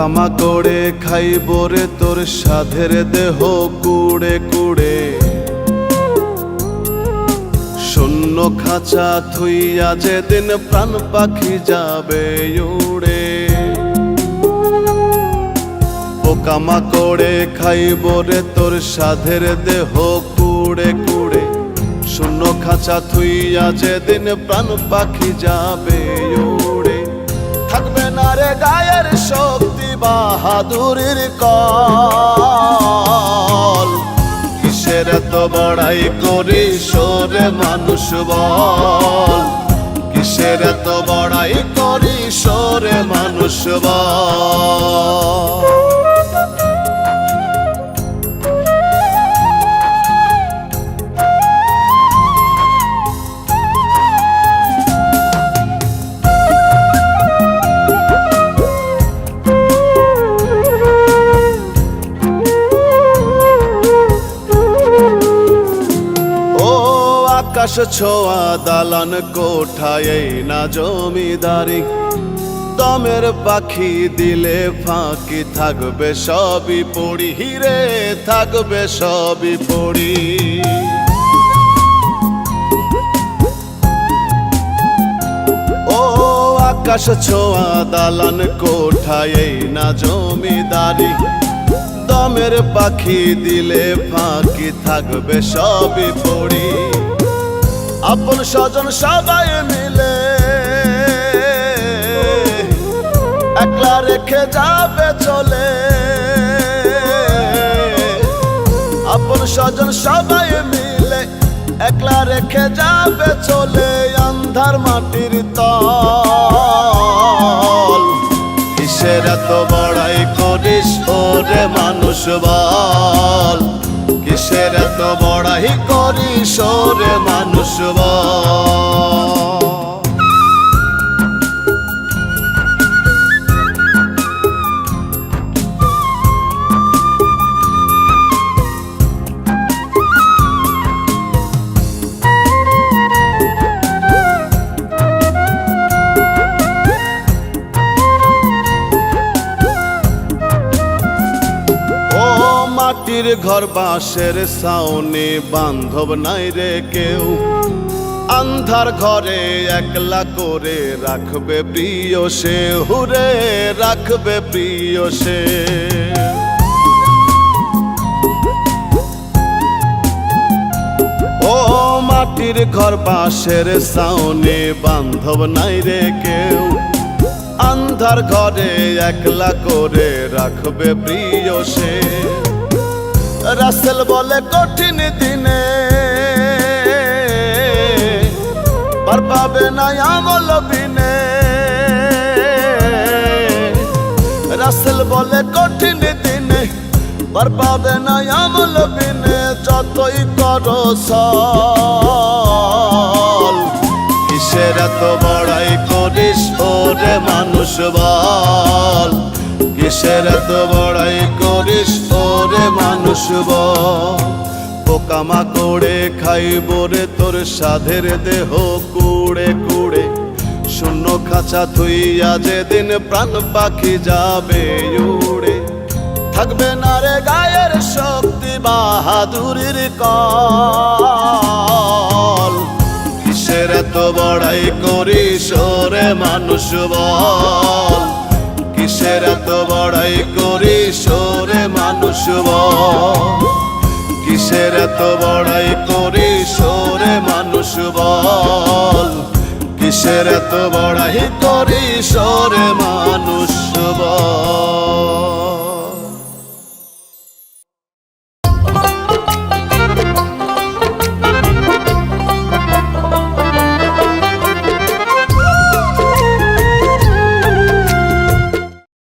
পোকামাকড়ে খাইব রে তোর সাধের দেহ কুড়ে কুড়ে। শূন্য খাঁচা থুইয়া যেদিন প্রাণ পাখি যাবে উড়ে। পোকামাকড়ে খাইব রে তোর সাধের দেহ কুড়ে কুড়ে। শূন্য খাঁচা থুইয়া যেদিন প্রাণ পাখি যাবে উড়ে। থাকবে না রে গায়ের শক্তি বাহাদুরির কল। কিসের এত বড়াই করিস রে মানুষ বল। কিসের এত বড়াই করিস রে মানুষ বল। আকাশ ছোঁয়া দালান কোঠায় না জমিদারি। দমের পাখি দিলে ফাঁকি থাকবে সবই পড়ি। হিরে থাকবে সবই পড়ি। ও আকাশ ছোঁয়া দালান কোঠায় না জমিদারি। দমের পাখি দিলে ফাঁকি থাকবে সবই পড়ি। আপন স্বজন সবাই মিলে একলা রেখে যাবে চলে। আপন স্বজন সবাই মিলে একলা রেখে যাবে চলে। আন্ধার মাটির তল। কিসের এত বড়াই করিস ওরে মানুষ বল। কিসের এত বড়াই করিস রে মানুষ বল। মাটির ঘর বাঁশের ছাউনি বান্ধব নাই রে কেউ। আন্ধার ঘরে একলা করে রাখবে প্রিয় সে। হুরে রাখবে প্রিয় সে। ও মাটির ঘর বাঁশের ছাউনি বান্ধব নাই রে কেউ। আন্ধার ঘরে একলা করে রাখবে প্রিয় সে। রাসেল বলে কঠিন দিনে পার পাবে না আমল বিনে। রাসেল বলে কঠিন দিনে পার পাবে না আমল বিনে। যতই করো সল। কিসের এত বড়াই করিস ওরে মানুষ বল। কিসের এত বড়াই করিস ওরে মানুষ বল। পোকামাকড়ে খাইব রে তোর সাধের দেহ কুড়ে কুড়ে। শূন্য খাঁচা থুইয়া যেদিন প্রাণ পাখি যাবে উড়ে। থাকবে না রে গায়ের শক্তি বাহাদুরির কল। কিসের এত বড়াই করিস রে মানুষ বল। কিসের এত বড়াই করিস রে মানুষ বল। কিসের এত বড়াই করিস রে মানুষ বল। কিসের এত বড়াই করিস রে মানুষ বল।